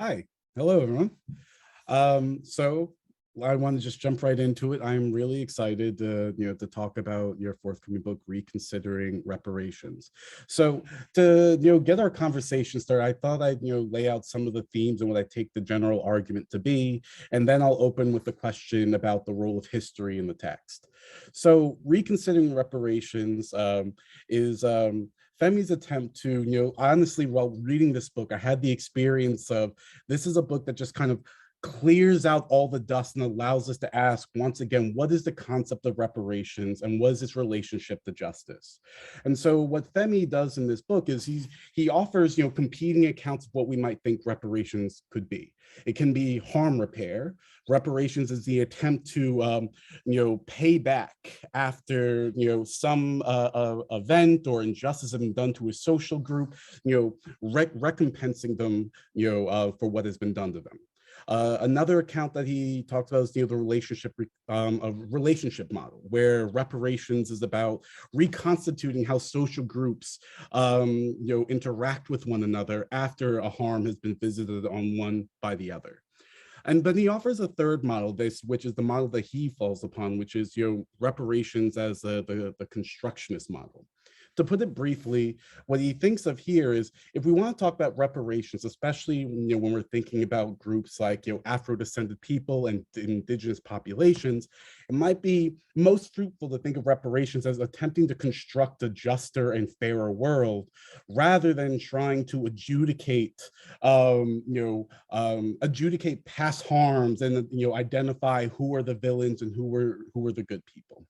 Hi, hello everyone. So I want to just jump right into it. I'm really excited to talk about your forthcoming book, Reconsidering Reparations. So to get our conversation started, I thought I'd lay out some of the themes and what I take the general argument to be, and then I'll open with the question about the role of history in the text. So Reconsidering Reparations is Femi's attempt to, honestly, while reading this book, I had the experience of this is a book that just kind of clears out all the dust and allows us to ask once again, what is the concept of reparations and what is its relationship to justice? And so what Femi does in this book is he offers competing accounts of what we might think reparations could be. It can be harm repair. Reparations is the attempt to pay back after some event or injustice has been done to a social group, recompensing them for what has been done to them. Another account that he talks about is the relationship model, where reparations is about reconstituting how social groups interact with one another after a harm has been visited on one by the other. But he offers a third model, which is the model that he falls upon, which is reparations as the constructionist model. To put it briefly, what he thinks of here is if we want to talk about reparations, especially when we're thinking about groups like Afro-descended people and indigenous populations, it might be most fruitful to think of reparations as attempting to construct a juster and fairer world, rather than trying to adjudicate adjudicate past harms and identify who are the villains and who are the good people.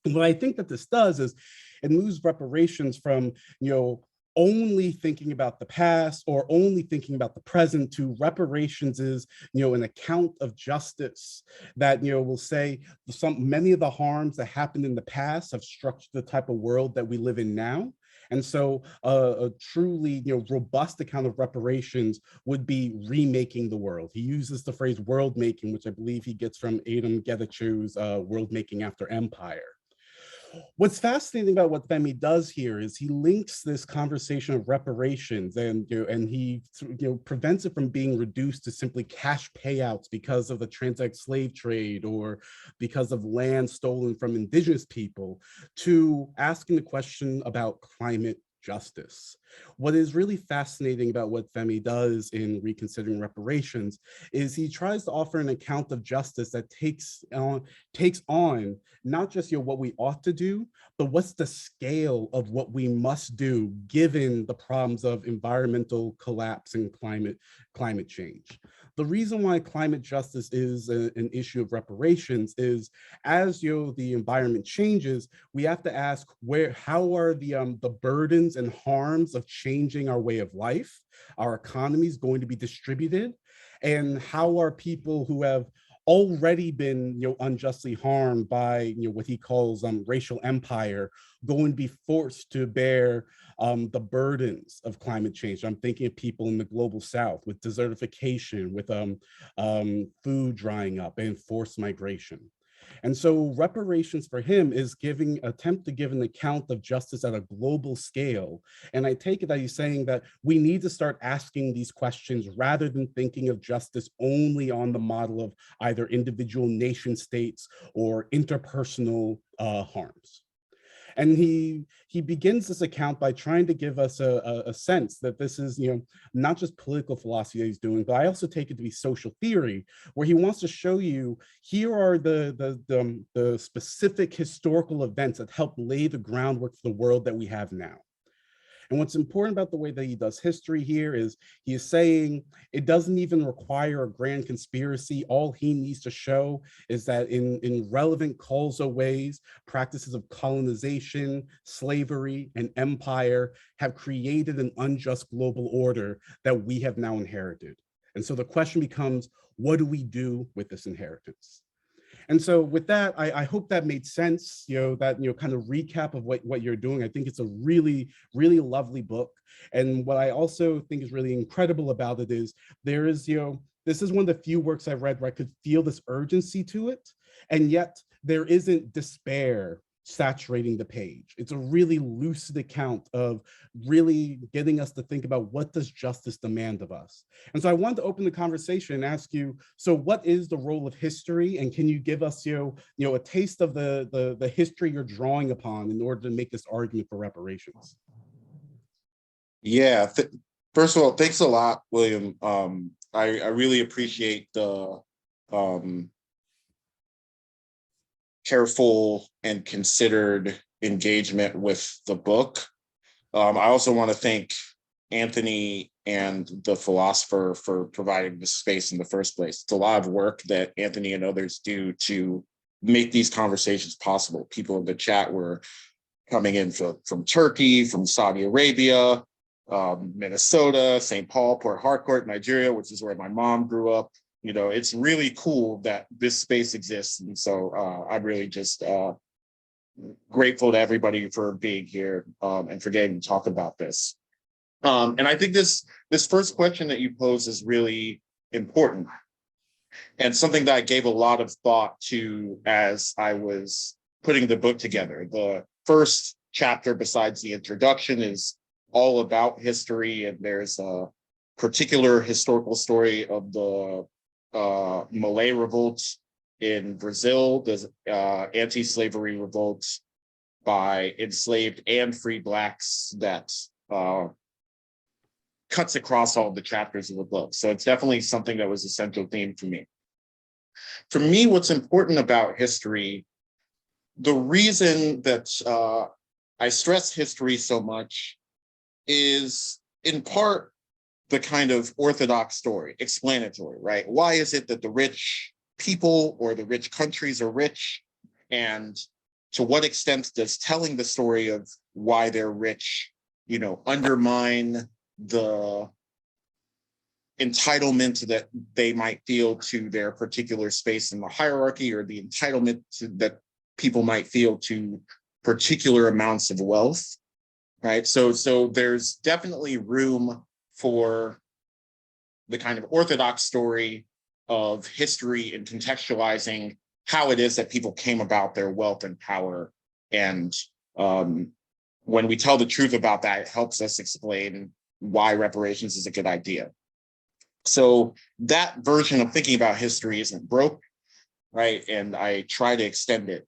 And what I think that this does is it moves reparations from, only thinking about the past or only thinking about the present to reparations is, an account of justice that, will say many of the harms that happened in the past have structured the type of world that we live in now. And so a truly robust account of reparations would be remaking the world. He uses the phrase world making, which I believe he gets from Adam Getachews' World Making After Empire. What's fascinating about what Femi does here is he links this conversation of reparations and he prevents it from being reduced to simply cash payouts because of the transatlantic slave trade or because of land stolen from indigenous people, to asking the question about climate justice. What is really fascinating about what Femi does in Reconsidering Reparations is he tries to offer an account of justice that takes on not just what we ought to do, but what's the scale of what we must do given the problems of environmental collapse and climate change. The reason why climate justice is an issue of reparations is as the environment changes, we have to ask how are the burdens and harms of changing our way of life, our economies going to be distributed, and how are people who have already been unjustly harmed by what he calls racial empire going to be forced to bear the burdens of climate change. I'm thinking of people in the global south with desertification, with food drying up and forced migration. And so reparations for him is attempt to give an account of justice at a global scale. And I take it that he's saying that we need to start asking these questions rather than thinking of justice only on the model of either individual nation states or interpersonal harms. And he begins this account by trying to give us a sense that this is, not just political philosophy that he's doing, but I also take it to be social theory, where he wants to show you, here are the specific historical events that help lay the groundwork for the world that we have now. And what's important about the way that he does history here is he is saying it doesn't even require a grand conspiracy. All he needs to show is that in relevant causal ways, practices of colonization, slavery, and empire have created an unjust global order that we have now inherited. And so the question becomes, what do we do with this inheritance? And so with that, I hope that made sense, that, kind of recap of what you're doing. I think it's a really, really lovely book. And what I also think is really incredible about it is there is, this is one of the few works I've read where I could feel this urgency to it. And yet there isn't despair saturating the page. It's a really lucid account of really getting us to think about, what does justice demand of us? And so I wanted to open the conversation and ask you, so what is the role of history? And can you give us, a taste of the history you're drawing upon in order to make this argument for reparations? Yeah, first of all, thanks a lot, William. I really appreciate the careful and considered engagement with the book. I also want to thank Anthony and the Philosopher for providing this space in the first place. It's a lot of work that Anthony and others do to make these conversations possible. People in the chat were coming in from Turkey, from Saudi Arabia, Minnesota, St. Paul, Port Harcourt, Nigeria, which is where my mom grew up. It's really cool that this space exists. And so I'm really just grateful to everybody for being here and for getting to talk about this. And I think this first question that you pose is really important, and something that I gave a lot of thought to as I was putting the book together. The first chapter, besides the introduction, is all about history, and there's a particular historical story of the Malay revolt in Brazil, the anti-slavery revolt by enslaved and free Blacks that cuts across all the chapters of the book. So it's definitely something that was a central theme for me. For me, what's important about history, the reason that I stress history so much is in part the kind of orthodox story, explanatory, right? Why is it that the rich people or the rich countries are rich? And to what extent does telling the story of why they're rich, undermine the entitlement that they might feel to their particular space in the hierarchy, or the entitlement that people might feel to particular amounts of wealth, right? So there's definitely room for the kind of orthodox story of history and contextualizing how it is that people came about their wealth and power. And when we tell the truth about that, it helps us explain why reparations is a good idea. So that version of thinking about history isn't broke, right? And I try to extend it.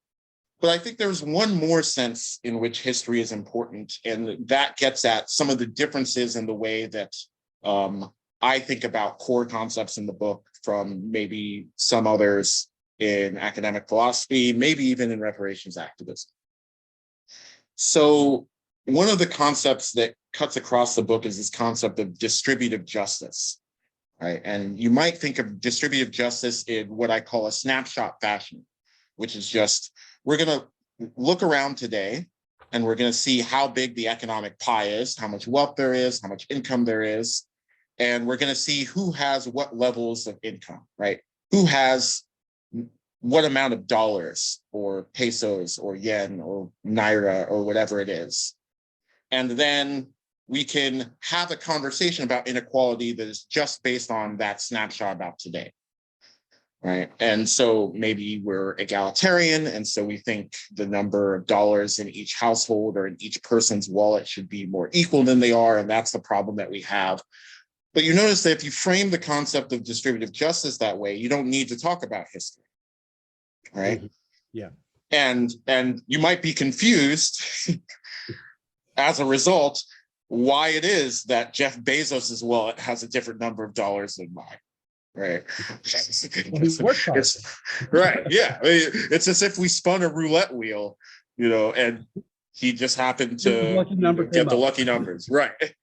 But I think there's one more sense in which history is important, and that gets at some of the differences in the way that I think about core concepts in the book from maybe some others in academic philosophy, maybe even in reparations activism. So one of the concepts that cuts across the book is this concept of distributive justice, right? And you might think of distributive justice in what I call a snapshot fashion, which is just, we're going to look around today and we're going to see how big the economic pie is, how much wealth there is, how much income there is. And we're going to see who has what levels of income, right? Who has what amount of dollars or pesos or yen or naira or whatever it is. And then we can have a conversation about inequality that is just based on that snapshot about today. Right. And so maybe we're egalitarian. And so we think the number of dollars in each household or in each person's wallet should be more equal than they are. And that's the problem that we have. But you notice that if you frame the concept of distributive justice that way, you don't need to talk about history. Right. Mm-hmm. Yeah. And you might be confused as a result why it is that Jeff Bezos's wallet has a different number of dollars than mine. Right. Right. Yeah. It's as if we spun a roulette wheel, and he just happened to get the lucky numbers. Right.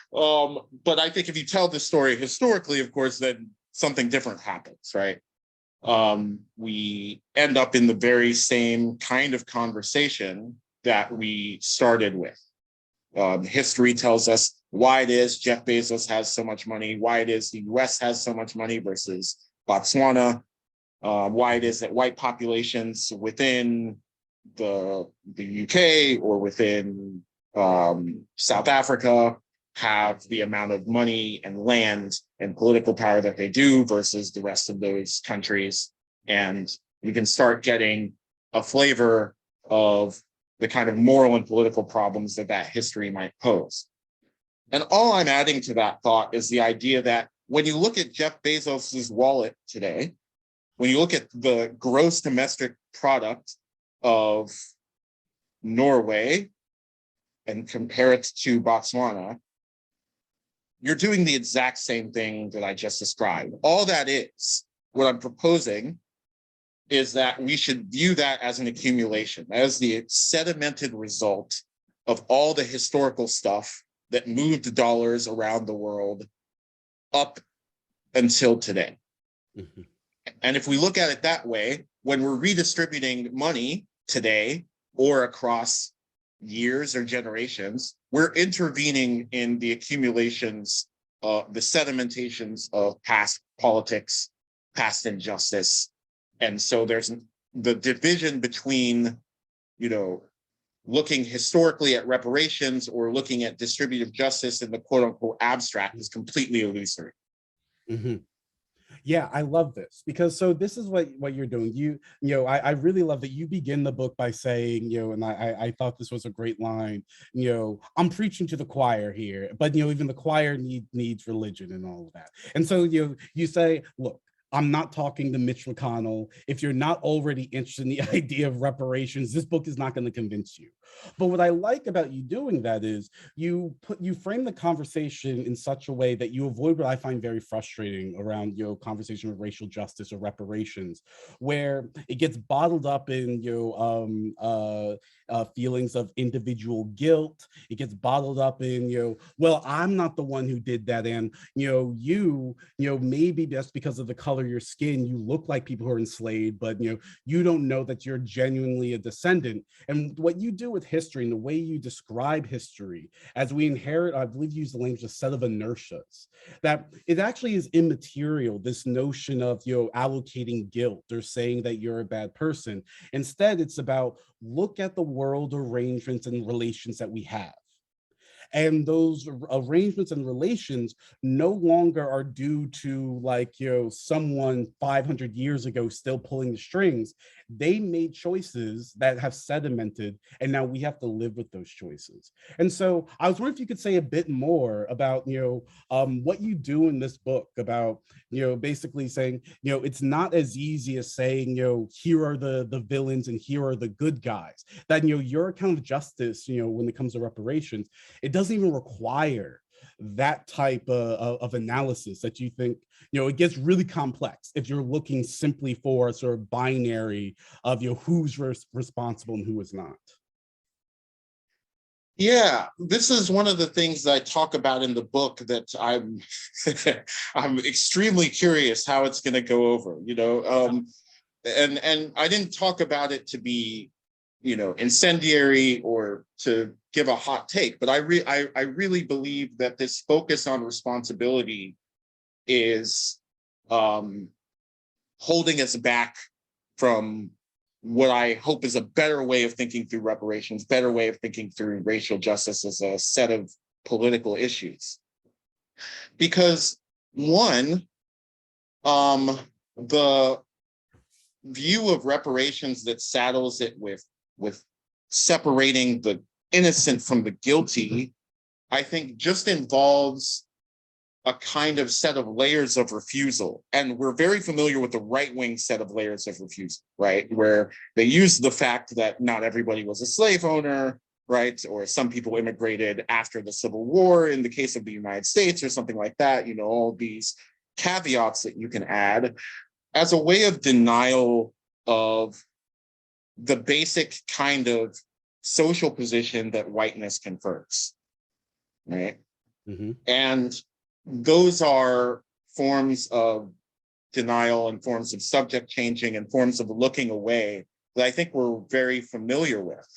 But I think if you tell the story historically, of course, then something different happens, right? We end up in the very same kind of conversation that we started with. History tells us why it is Jeff Bezos has so much money, why it is the US has so much money versus Botswana, why it is that white populations within the UK or within South Africa have the amount of money and land and political power that they do versus the rest of those countries. And we can start getting a flavor of the kind of moral and political problems that that history might pose. And all I'm adding to that thought is the idea that when you look at Jeff Bezos's wallet today, when you look at the gross domestic product of Norway and compare it to Botswana, you're doing the exact same thing that I just described. All that is, what I'm proposing is that we should view that as an accumulation, as the sedimented result of all the historical stuff that moved dollars around the world up until today. Mm-hmm. And if we look at it that way, when we're redistributing money today or across years or generations, we're intervening in the accumulations, the sedimentations of past politics, past injustice. And so there's the division between, looking historically at reparations or looking at distributive justice in the quote unquote abstract is completely illusory. Mm-hmm. Yeah, I love this because this is what you're doing. I really love that you begin the book by saying, and I thought this was a great line, I'm preaching to the choir here, but even the choir needs religion and all of that. And so you say, look, I'm not talking to Mitch McConnell. If you're not already interested in the idea of reparations, this book is not going to convince you. But what I like about you doing that is you frame the conversation in such a way that you avoid what I find very frustrating around conversation with racial justice or reparations, where it gets bottled up in feelings of individual guilt. It gets bottled up in well, I'm not the one who did that, and maybe just because of the color of your skin, you look like people who are enslaved, but you don't know that you're genuinely a descendant. And what you do with history and the way you describe history as we inherit, I believe you use the language, a set of inertias, that it actually is immaterial, this notion of allocating guilt or saying that you're a bad person. Instead, it's about look at the world arrangements and relations that we have. And those arrangements and relations no longer are due to someone 500 years ago still pulling the strings. They made choices that have sedimented, and now we have to live with those choices. And so I was wondering if you could say a bit more about what you do in this book about basically saying it's not as easy as saying here are the villains and here are the good guys. That your account of justice when it comes to reparations, it doesn't even require that type of analysis that you think, it gets really complex if you're looking simply for a sort of binary of who's responsible and who is not. Yeah, this is one of the things that I talk about in the book that I'm I'm extremely curious how it's going to go over, and I didn't talk about it to be incendiary or to give a hot take, but I really believe that this focus on responsibility is holding us back from what I hope is a better way of thinking through reparations, better way of thinking through racial justice as a set of political issues. Because one, the view of reparations that saddles it with separating the innocent from the guilty, I think just involves a kind of set of layers of refusal. And we're very familiar with the right-wing set of layers of refusal, right? Where they use the fact that not everybody was a slave owner, right? Or some people immigrated after the Civil War in the case of the United States or something like that, all these caveats that you can add as a way of denial of the basic kind of social position that whiteness confers, right? Mm-hmm. And those are forms of denial and forms of subject changing and forms of looking away that I think we're very familiar with.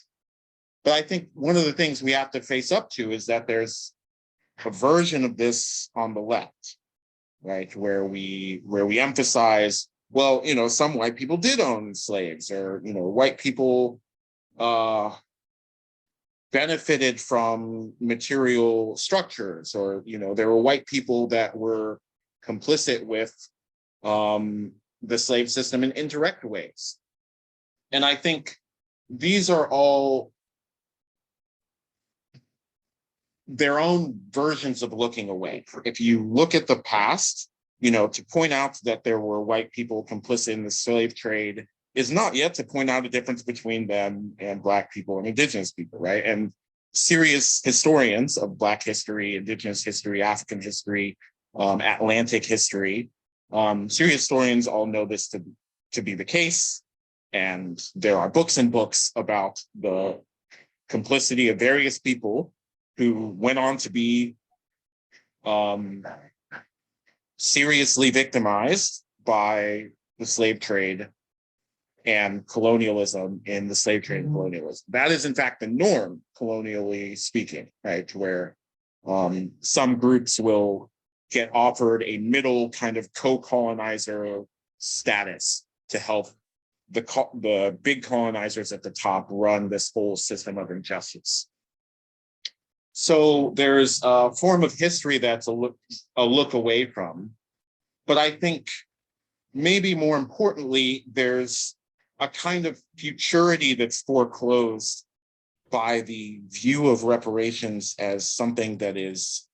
But I think one of the things we have to face up to is that there's a version of this on the left, right? Where we emphasize, well, some white people did own slaves, or, white people benefited from material structures, or, there were white people that were complicit with the slave system in indirect ways. And I think these are all their own versions of looking away. If you look at the past, to point out that there were white people complicit in the slave trade is not yet to point out a difference between them and Black people and Indigenous people, right? And serious historians of Black history, Indigenous history, African history, Atlantic history, serious historians all know this to be the case. And there are books and books about the complicity of various people who went on to be seriously victimized by the slave trade and colonialism in the slave trade and colonialism. That is, in fact, the norm, colonially speaking, right? Where some groups will get offered a middle kind of co-colonizer status to help the big colonizers at the top run this whole system of injustice. So there's a form of history that's a look away from. But I think maybe more importantly, there's a kind of futurity that's foreclosed by the view of reparations as something that is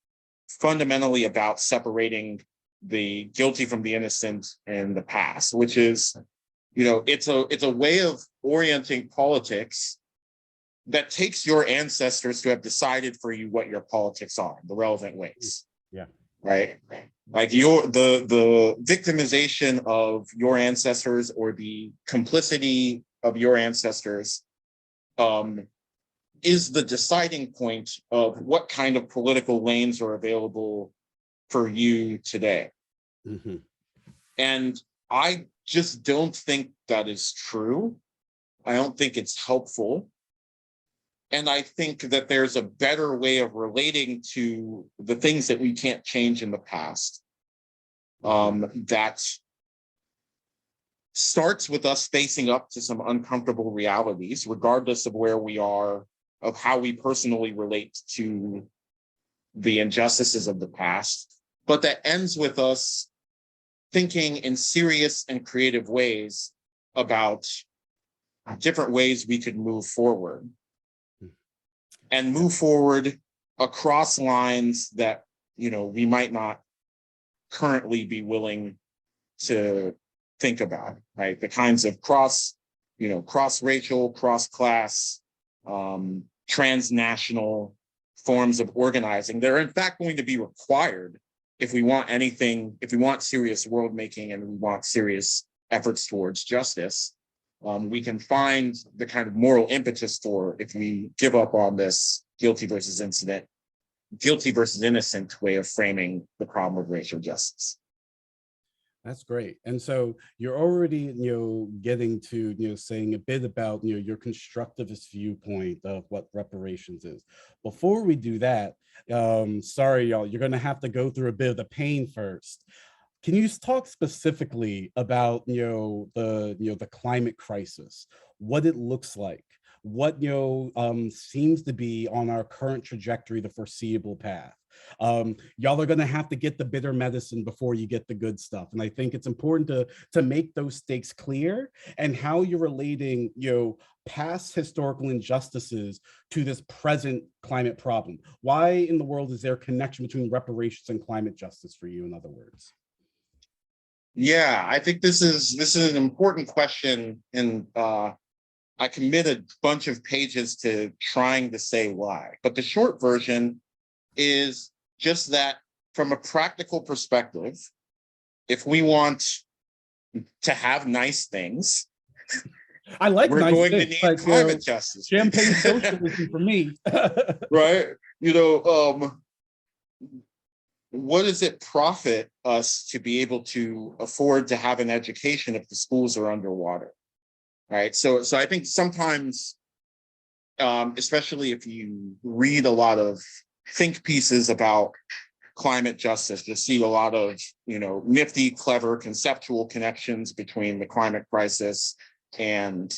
fundamentally about separating the guilty from the innocent in the past, which is, it's a way of orienting politics that takes your ancestors to have decided for you what your politics are, the relevant ways. Yeah. Right? Like the victimization of your ancestors or the complicity of your ancestors is the deciding point of what kind of political lanes are available for you today. Mm-hmm. And I just don't think that is true. I don't think it's helpful. And I think that there's a better way of relating to the things that we can't change in the past that starts with us facing up to some uncomfortable realities, regardless of where we are, of how we personally relate to the injustices of the past, but that ends with us thinking in serious and creative ways about different ways we could move forward. And move forward across lines that, we might not currently be willing to think about, right? The kinds of cross-racial, cross-class, transnational forms of organizing that are in fact going to be required if we want serious world making and we want serious efforts towards justice. We can find the kind of moral impetus for if we give up on this guilty versus innocent way of framing the problem of racial justice. That's great. And so you're already, getting to, saying a bit about, your constructivist viewpoint of what reparations is. Before we do that, sorry, y'all, you're going to have to go through a bit of the pain first. Can you talk specifically about, the climate crisis, what it looks like, what, seems to be on our current trajectory, the foreseeable path? Y'all are going to have to get the bitter medicine before you get the good stuff. And I think it's important to make those stakes clear and how you're relating, past historical injustices to this present climate problem. Why in the world is there a connection between reparations and climate justice for you, in other words? Yeah, I think this is an important question, and I committed a bunch of pages to trying to say why. But the short version is just that from a practical perspective, if we want to have nice things, I like we're nice going things, to need like, climate justice. Champagne socialism for me. Right? What does it profit us to be able to afford to have an education if the schools are underwater? Right. So I think sometimes, especially if you read a lot of think pieces about climate justice, you'll see a lot of, nifty, clever conceptual connections between the climate crisis and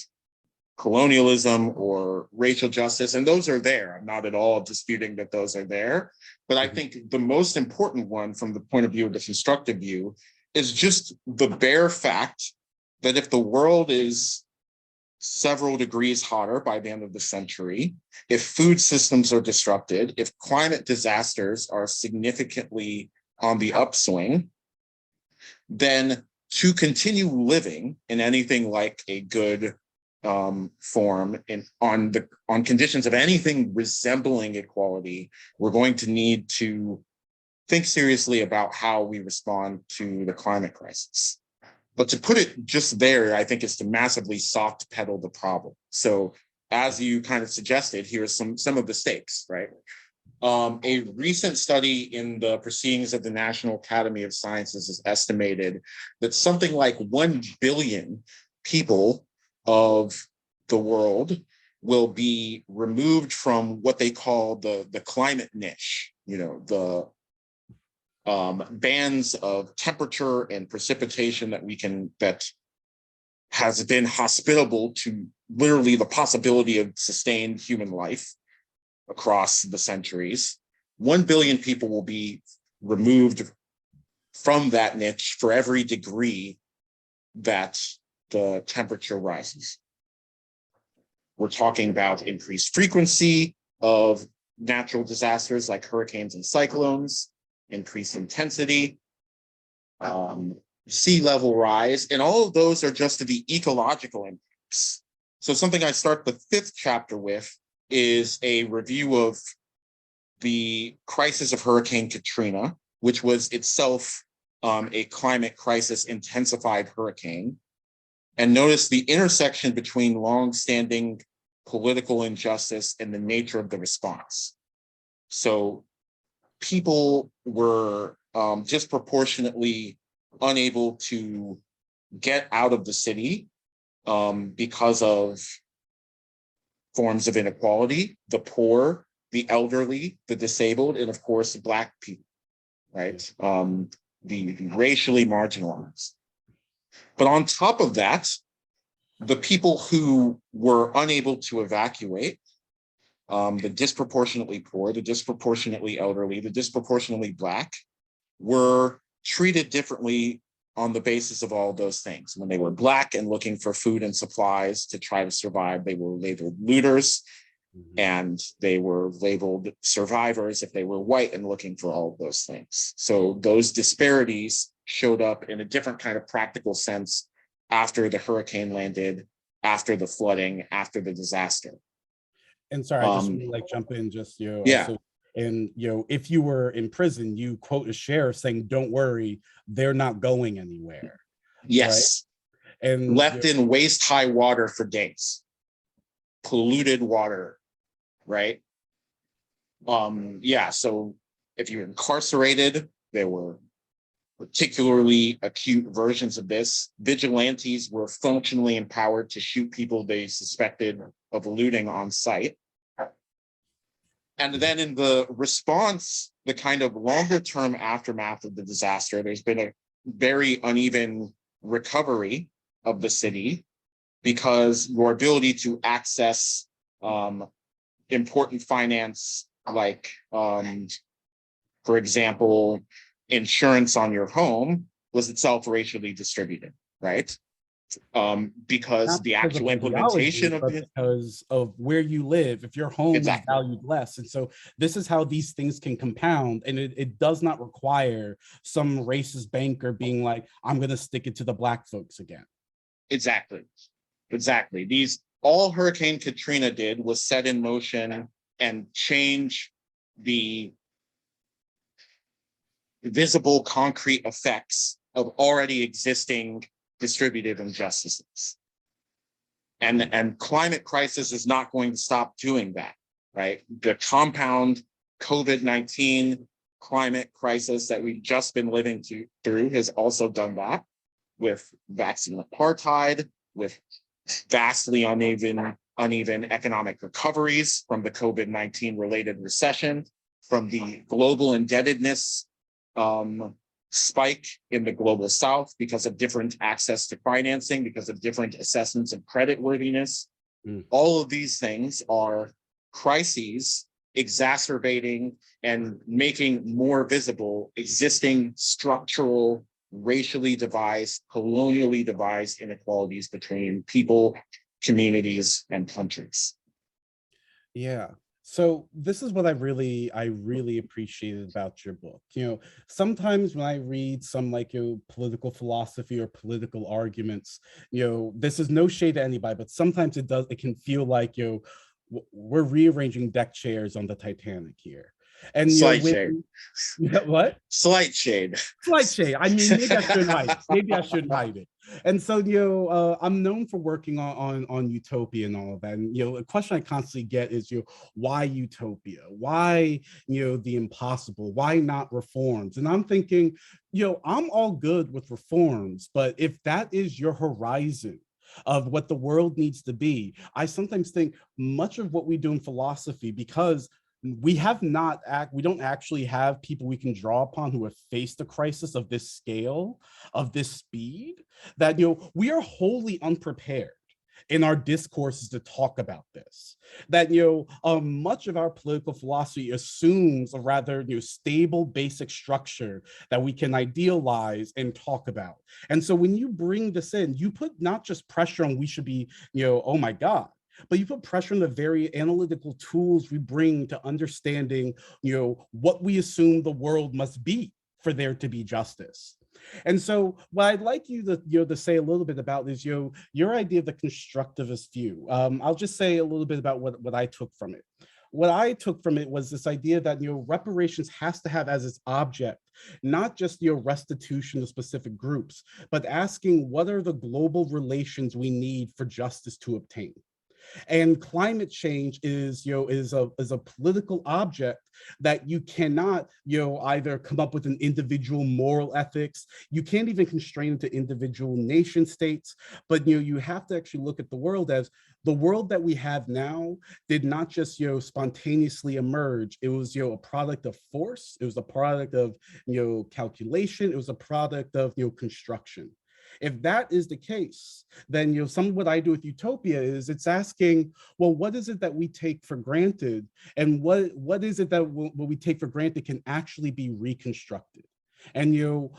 colonialism or racial justice. And those are there. I'm not at all disputing that those are there. But I think the most important one from the point of view of the constructive view is just the bare fact that if the world is several degrees hotter by the end of the century, if food systems are disrupted, if climate disasters are significantly on the upswing, then to continue living in anything like a good form on conditions of anything resembling equality, we're going to need to think seriously about how we respond to the climate crisis. But to put it just there, I think is to massively soft pedal the problem. So as you kind of suggested, here's some of the stakes, right? A recent study in the Proceedings of the National Academy of Sciences has estimated that something like 1 billion people of the world will be removed from what they call the climate niche, the bands of temperature and precipitation that has been hospitable to literally the possibility of sustained human life across the centuries. 1 billion people will be removed from that niche for every degree that the temperature rises. We're talking about increased frequency of natural disasters like hurricanes and cyclones, increased intensity, sea level rise, and all of those are just the ecological impacts. So something I start the 5th chapter with is a review of the crisis of Hurricane Katrina, which was itself a climate crisis intensified hurricane. And notice the intersection between long-standing political injustice and the nature of the response. So people were disproportionately unable to get out of the city because of forms of inequality, the poor, the elderly, the disabled, and of course, Black people, right? The racially marginalized. But on top of that, the people who were unable to evacuate, the disproportionately poor, the disproportionately elderly, the disproportionately Black, were treated differently on the basis of all those things. When they were Black and looking for food and supplies to try to survive, they were labeled looters, and they were labeled survivors if they were white and looking for all of those things. So those disparities showed up in a different kind of practical sense after the hurricane landed, after the flooding, after the disaster. And sorry, I just want to jump in just, yeah. Also, and, if you were in prison, you quote a sheriff saying, "Don't worry, they're not going anywhere." Yes. Right? And left in waist high water for days, polluted water, right? So if you're incarcerated, there were particularly acute versions of this. Vigilantes were functionally empowered to shoot people they suspected of looting on site. And then in the response, the kind of longer term aftermath of the disaster, there's been a very uneven recovery of the city because your ability to access important finance, like, for example, insurance on your home, was itself racially distributed, right? Because the actual implementation of it, because of where you live, if your home exactly. is valued less. And so this is how these things can compound, and it does not require some racist banker being like, I'm going to stick it to the Black folks again. Exactly. All Hurricane Katrina did was set in motion and change the visible concrete effects of already existing distributive injustices. And climate crisis is not going to stop doing that, right? The compound COVID-19 climate crisis that we've just been living through has also done that, with vaccine apartheid, with vastly uneven economic recoveries from the COVID-19 related recession, from the global indebtedness spike in the global South because of different access to financing, because of different assessments of creditworthiness. All of these things are crises exacerbating and making more visible existing structural, racially devised, colonially devised inequalities between people communities, and countries. Yeah. So this is what I really appreciated about your book. Sometimes when I read some political philosophy or political arguments, this is no shade to anybody, but sometimes it can feel like, we're rearranging deck chairs on the Titanic here. And Slight shade. What? Slight shade. Slight shade. I mean, maybe I shouldn't hide it. Maybe I shouldn't hide it. And so, I'm known for working on utopia and all of that. And a question I constantly get is, why utopia? Why, the impossible? Why not reforms? And I'm thinking, I'm all good with reforms, but if that is your horizon of what the world needs to be, I sometimes think much of what we do in philosophy, because we don't actually have people we can draw upon who have faced a crisis of this scale, of this speed, that we are wholly unprepared in our discourses to talk about this. That much of our political philosophy assumes a rather stable basic structure that we can idealize and talk about. And so when you bring this in, you put not just pressure on we should be, oh my God, but you put pressure on the very analytical tools we bring to understanding, what we assume the world must be for there to be justice. And so what I'd like you to say a little bit about is your idea of the constructivist view. I'll just say a little bit about what I took from it. What I took from it was this idea that reparations has to have as its object not just restitution of specific groups, but asking what are the global relations we need for justice to obtain. And climate change is a political object that you cannot either come up with an individual moral ethics. You can't even constrain it to individual nation states, but you have to actually look at the world as the world that we have now did not just spontaneously emerge. It was a product of force. It was a product of calculation. It was a product of construction. If that is the case, then some of what I do with Utopia is it's asking, well, what is it that we take for granted, and what is it that what we take for granted can actually be reconstructed? And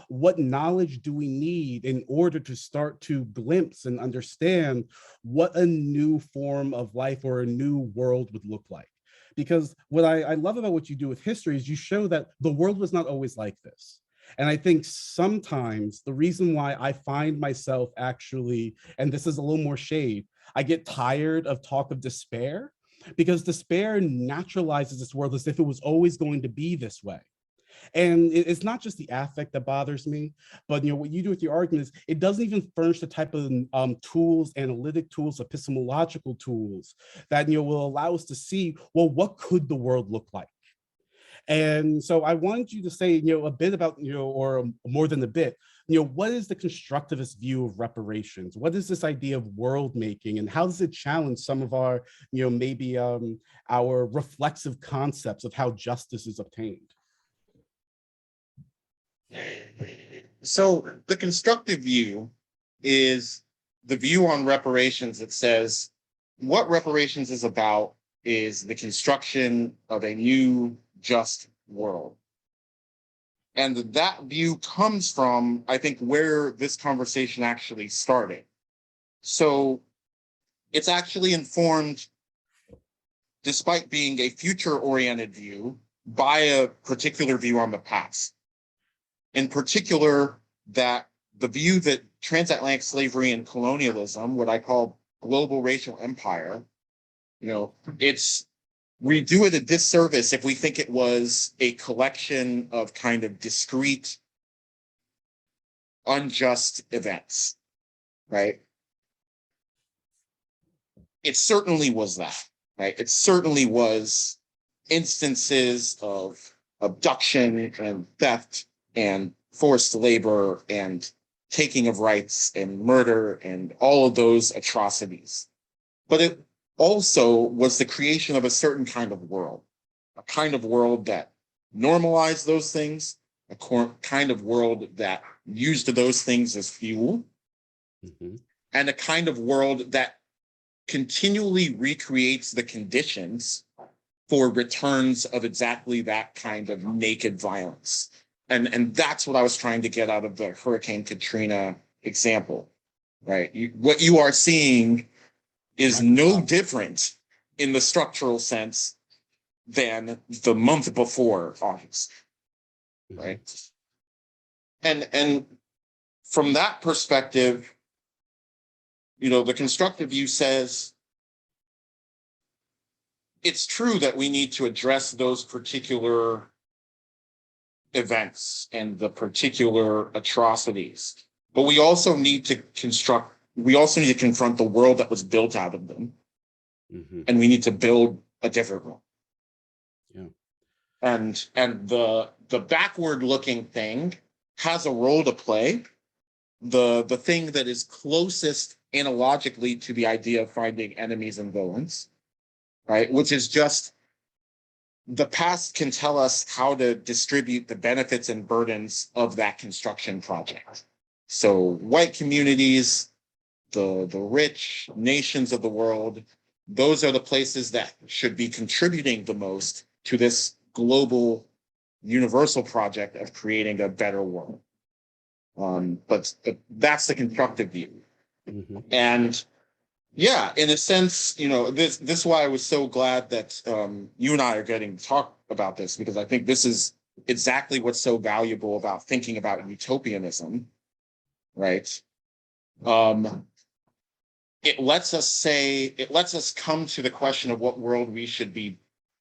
what knowledge do we need in order to start to glimpse and understand what a new form of life or a new world would look like? Because what I love about what you do with history is you show that the world was not always like this. And I think sometimes the reason why I find myself actually, and this is a little more shade, I get tired of talk of despair, because despair naturalizes this world as if it was always going to be this way. And it's not just the affect that bothers me, but what you do with your argument is it doesn't even furnish the type of tools, analytic tools, epistemological tools that will allow us to see, well, what could the world look like? And so I wanted you to say, a bit about, or more than a bit, what is the constructivist view of reparations? What is this idea of world making, and how does it challenge some of our, maybe our reflexive concepts of how justice is obtained? So the constructive view is the view on reparations that says what reparations is about is the construction of a new just world. And that view comes from, I think, where this conversation actually started. So it's actually informed, despite being a future-oriented view, by a particular view on the past. In particular, that the view that transatlantic slavery and colonialism, what I call global racial empire, we do it a disservice if we think it was a collection of kind of discrete, unjust events, right? It certainly was that, right? It certainly was instances of abduction and theft and forced labor and taking of rights and murder and all of those atrocities. But it also was the creation of a certain kind of world, a kind of world that normalized those things, a kind of world that used those things as fuel, and a kind of world that continually recreates the conditions for returns of exactly that kind of naked violence. And that's what I was trying to get out of the Hurricane Katrina example, right? What you are seeing is no different in the structural sense than the month before August, right? And from that perspective, you know, the constructive view says it's true that we need to address those particular events and the particular atrocities, but we also need to confront the world that was built out of them. And we need to build a different one. Yeah. And the backward looking thing has a role to play. The thing that is closest analogically to the idea of finding enemies and villains, right? Which is just the past can tell us how to distribute the benefits and burdens of that construction project. So white communities, the rich nations of the world, those are the places that should be contributing the most to this global universal project of creating a better world. But that's the constructive view. And yeah, in a sense, you know, this is why I was so glad that you and I are getting to talk about this, because I think this is exactly what's so valuable about thinking about utopianism, right? It lets us come to the question of what world we should be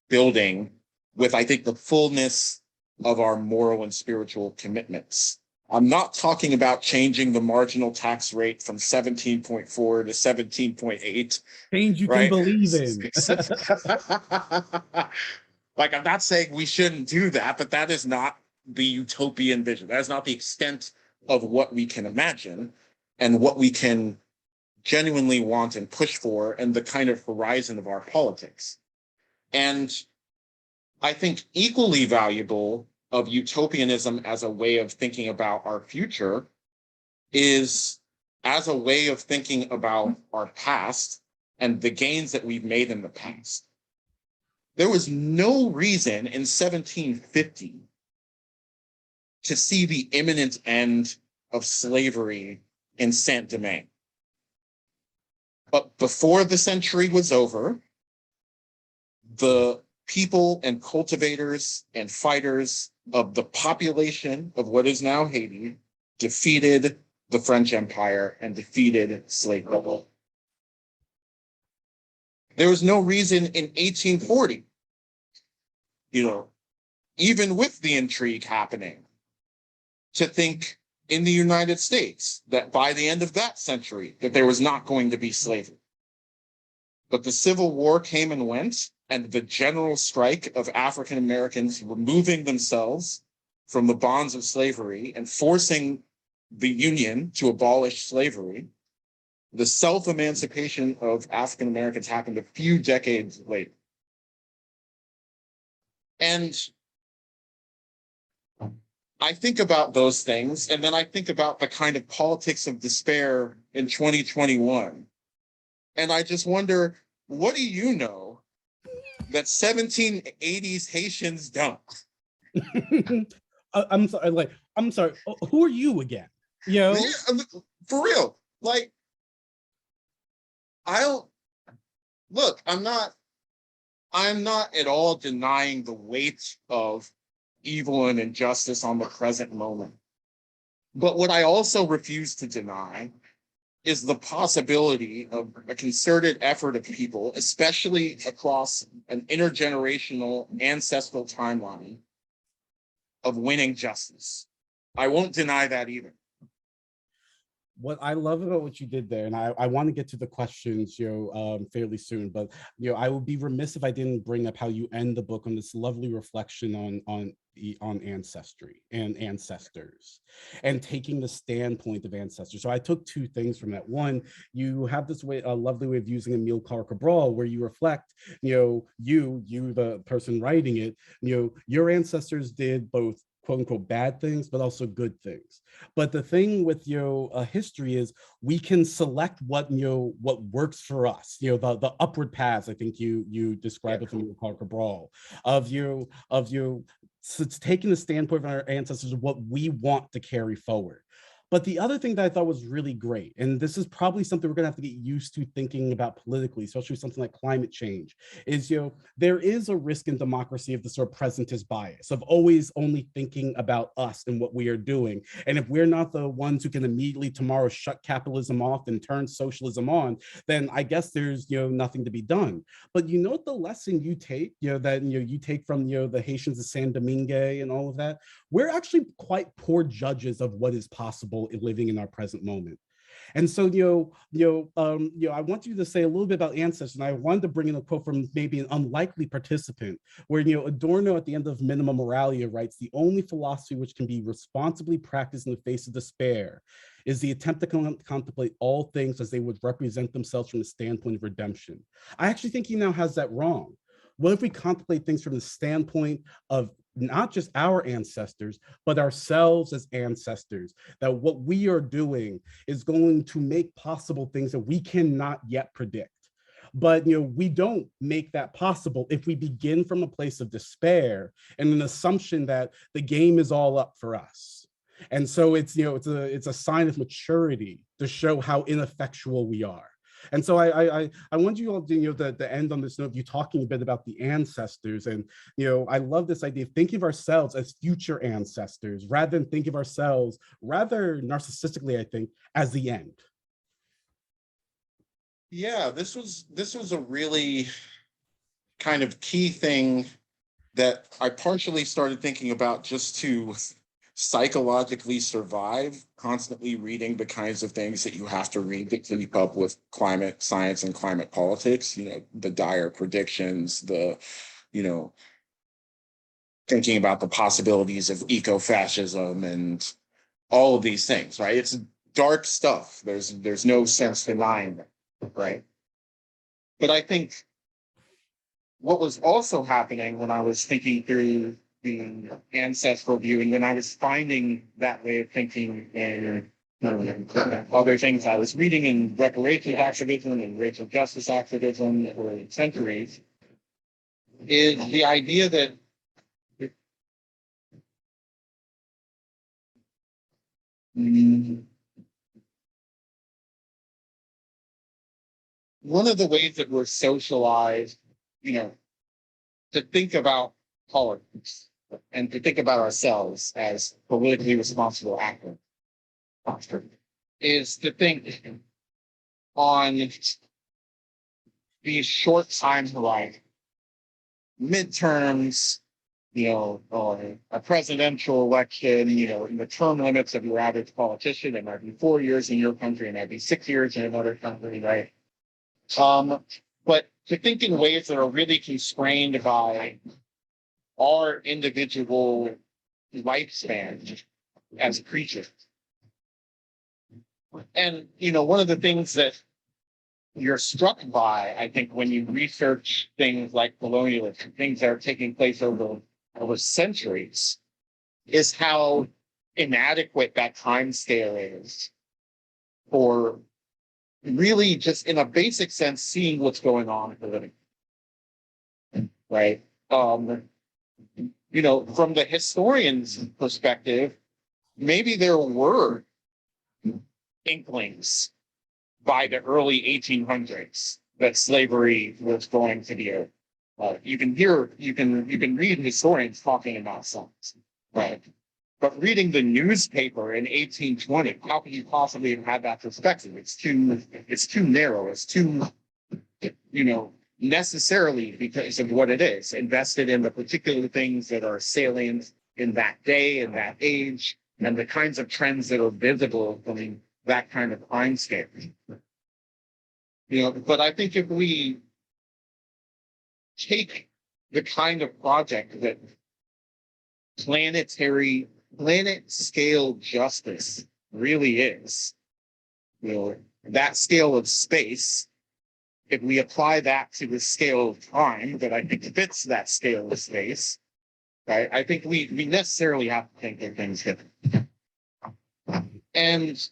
building with, I think, the fullness of our moral and spiritual commitments. I'm not talking about changing the marginal tax rate from 17.4 to 17.8. Change you right? can believe in. Like, I'm not saying we shouldn't do that, but that is not the utopian vision. That is not the extent of what we can imagine and what we can genuinely want and push for, and the kind of horizon of our politics. And I think equally valuable of utopianism as a way of thinking about our future is as a way of thinking about our past and the gains that we've made in the past. There was no reason in 1750 to see the imminent end of slavery in Saint-Domingue. But before the century was over, the people and cultivators and fighters of the population of what is now Haiti defeated the French Empire and defeated slavery. There was no reason in 1840, you know, even with the intrigue happening, to think in the United States that by the end of that century that there was not going to be slavery. But the Civil War came and went, and the general strike of African Americans removing themselves from the bonds of slavery and forcing the Union to abolish slavery, the self-emancipation of African Americans happened a few decades later. And I think about those things, and then I think about the kind of politics of despair in 2021. And I just wonder, what do you know that 1780s Haitians don't? I'm sorry. Who are you again? You know? Yeah, for real. Like, I'm not at all denying the weight of evil and injustice on the present moment. But what I also refuse to deny is the possibility of a concerted effort of people, especially across an intergenerational ancestral timeline, of winning justice. I won't deny that either. What I love about what you did there, and I want to get to the questions, fairly soon, but I would be remiss if I didn't bring up how you end the book on this lovely reflection on ancestry and ancestors, and taking the standpoint of ancestors. So I took two things from that. One, you have this a lovely way of using Amilcar Cabral, where you reflect, you the person writing it, your ancestors did both quote unquote bad things, but also good things. But the thing with history is we can select what works for us. The upward paths. I think you describe it from Parker Brawl of so it's taking the standpoint of our ancestors of what we want to carry forward. But the other thing that I thought was really great, and this is probably something we're gonna have to get used to thinking about politically, especially something like climate change, is there is a risk in democracy of the sort of presentist bias of always only thinking about us and what we are doing. And if we're not the ones who can immediately tomorrow shut capitalism off and turn socialism on, then I guess there's nothing to be done. But you know what the lesson you take, that you take from the Haitians of San Domingue and all of that? We're actually quite poor judges of what is possible in living in our present moment. And so, I want you to say a little bit about ancestors, and I wanted to bring in a quote from maybe an unlikely participant, where Adorno at the end of Minima Moralia writes, "The only philosophy which can be responsibly practiced in the face of despair is the attempt to contemplate all things as they would represent themselves from the standpoint of redemption." I actually think he now has that wrong. What if we contemplate things from the standpoint of not just our ancestors, but ourselves as ancestors, that what we are doing is going to make possible things that we cannot yet predict. But we don't make that possible if we begin from a place of despair and an assumption that the game is all up for us. And so it's a sign of maturity to show how ineffectual we are. And so I want you all to end on this note of you talking a bit about the ancestors. And I love this idea of thinking of ourselves as future ancestors rather than thinking of ourselves, rather narcissistically, I think, as the end. Yeah, this was a really kind of key thing that I partially started thinking about just to psychologically survive, constantly reading the kinds of things that you have to read to keep up with climate science and climate politics, the dire predictions, thinking about the possibilities of eco-fascism and all of these things, right? It's dark stuff. There's no sense denying that, right? But I think what was also happening when I was thinking through the ancestral view, and then I was finding that way of thinking in other things I was reading in reparations activism and racial justice activism for centuries, is the idea that one of the ways that we're socialized, to think about politics and to think about ourselves as politically responsible actors is to think on these short time horizons, midterms, or a presidential election, in the term limits of your average politician. It might be 4 years in your country, it might be 6 years in another country, right? But to think in ways that are really constrained by our individual lifespan as creatures. And, one of the things that you're struck by, I think, when you research things like colonialism, things that are taking place over centuries, is how inadequate that time scale is for really just in a basic sense seeing what's going on in the living, right? From the historian's perspective, maybe there were inklings by the early 1800s that slavery was going to be you can read historians talking about something, right? But reading the newspaper in 1820, how can you possibly have had that perspective? It's too narrow. It's too, necessarily because of what it is, invested in the particular things that are salient in that day and that age, and the kinds of trends that are visible from that kind of time scale. But I think if we take the kind of project that planet scale justice really is, that scale of space, if we apply that to the scale of time that I think fits that scale of space, right? I think we necessarily have to think of things different. And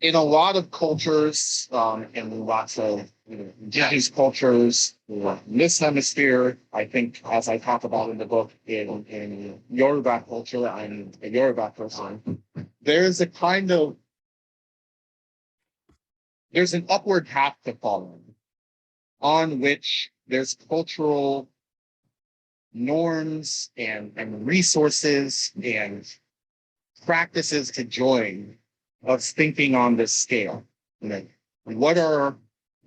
in a lot of cultures, in lots of indigenous cultures in this hemisphere, I think, as I talk about in the book, in Yoruba culture, I'm a Yoruba person, there's a kind of, there's an upward path to follow on which there's cultural norms and resources and practices to join of thinking on this scale. You know, what are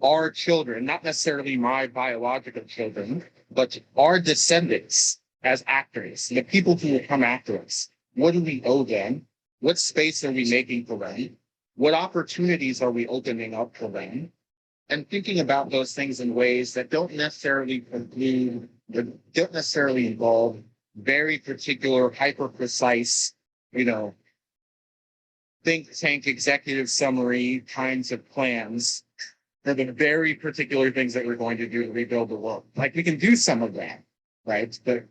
our children, not necessarily my biological children, but our descendants as actors, the people who will come after us? What do we owe them? What space are we making for them? What opportunities are we opening up for them? And thinking about those things in ways that don't necessarily conclude, that don't necessarily involve very particular, hyper-precise, you know, think tank executive summary kinds of plans for the very particular things that we're going to do to rebuild the world. Like, we can do some of that, right? But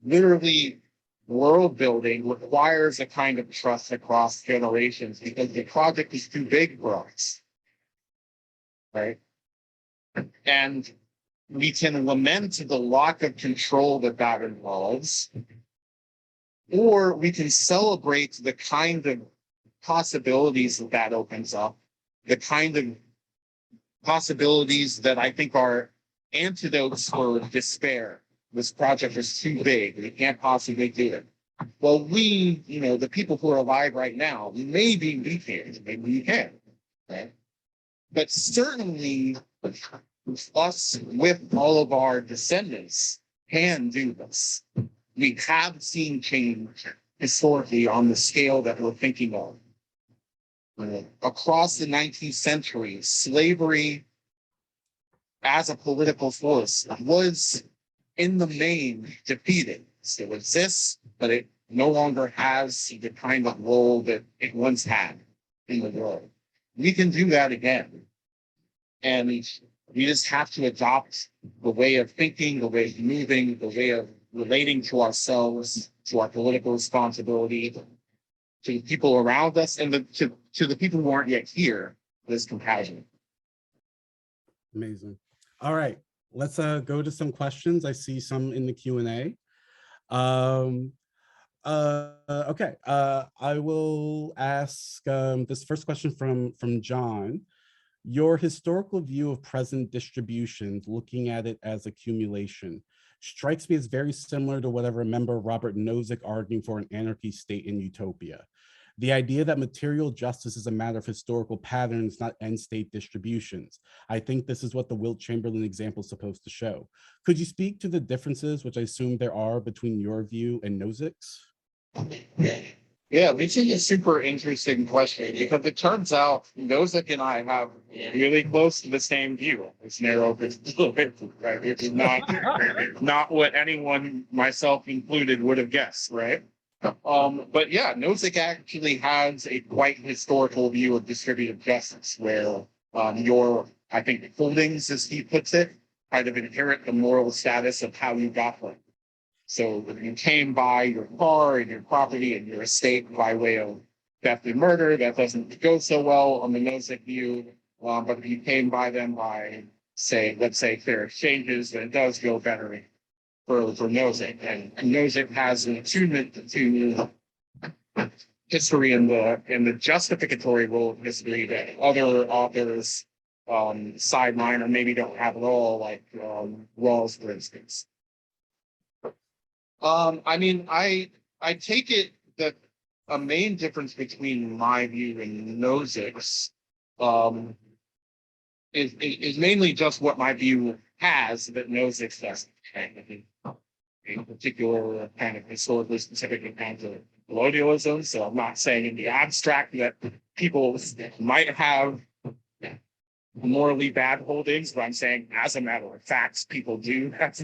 literally, world building requires a kind of trust across generations because the project is too big for us, right? And we can lament the lack of control that that involves, or we can celebrate the kind of possibilities that that opens up, the kind of possibilities that I think are antidotes for despair. This project is too big. We can't possibly do it. Well, we, you know, the people who are alive right now, maybe we can, maybe we can, right? But certainly us with all of our descendants can do this. We have seen change historically on the scale that we're thinking of. Across the 19th century, slavery as a political force was in the main defeated. Still exists, but it no longer has the kind of role that it once had in the world. We can do that again. And we just have to adopt the way of thinking, the way of moving, the way of relating to ourselves, to our political responsibility, to the people around us, and to the people who aren't yet here, this compassion. Amazing. All right, let's go to some questions. I see some in the Q&A. Okay, I will ask this first question from John. Your historical view of present distributions, looking at it as accumulation, strikes me as very similar to what I remember Robert Nozick arguing for an anarchy state in Utopia. The idea that material justice is a matter of historical patterns, not end state distributions. I think this is what the Wilt Chamberlain example is supposed to show. Could you speak to the differences, which I assume there are, between your view and Nozick's? Yeah, this is a super interesting question because it turns out Nozick and I have really close to the same view. It's narrow, but it's a little bit, right? It's not what anyone, myself included, would have guessed, right? But yeah, Nozick actually has a quite historical view of distributive justice, where your, I think, holdings, as he puts it, kind of inherit the moral status of how you got them. So if you came by your car and your property and your estate by way of theft and murder, that doesn't go so well on the Nozick view. But if you came by them by, say, let's say fair exchanges, then it does go better for Nozick. And Nozick has an attunement to history and the justificatory role of history that other authors sideline or maybe don't have at all, like Rawls, for instance. I mean, I take it that a main difference between my view and Nozick's is mainly just what my view has that Nozick's doesn't. In particular, kind of historically specific account of colonialism. So I'm not saying in the abstract that people might have morally bad holdings, but I'm saying as a matter of fact, people do have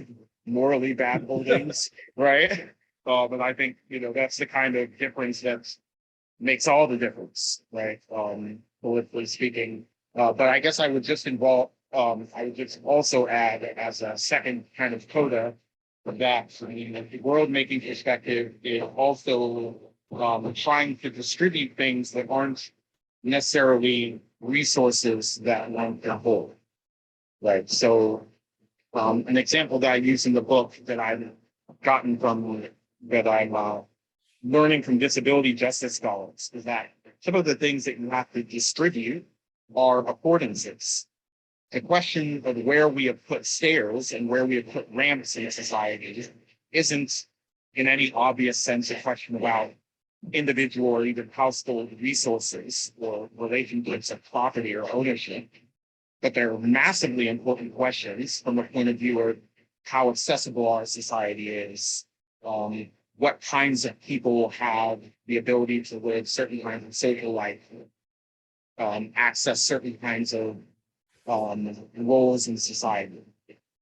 morally bad holdings, right? But I think, you know, that's the kind of difference that makes all the difference, right? Politically speaking. But I guess I would just also add as a second kind of coda that the world-making perspective is also trying to distribute things that aren't necessarily resources that one can hold, right? So an example that I use in the book that I've gotten from, that I'm learning from disability justice scholars is that some of the things that you have to distribute are affordances. The question of where we have put stairs and where we have put ramps in society isn't in any obvious sense a question about individual or even household resources or relationships of property or ownership, but they're massively important questions from the point of view of how accessible our society is, what kinds of people have the ability to live certain kinds of social life, access certain kinds of roles in society.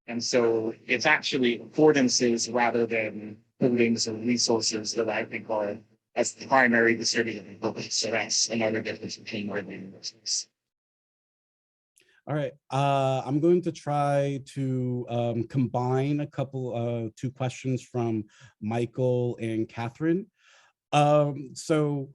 And so it's actually affordances rather than holdings or resources that I think are as primary distributive purpose. So that's another difference between where the universities. All right, I'm going to try to combine a couple, two questions from Michael and Catherine. Catherine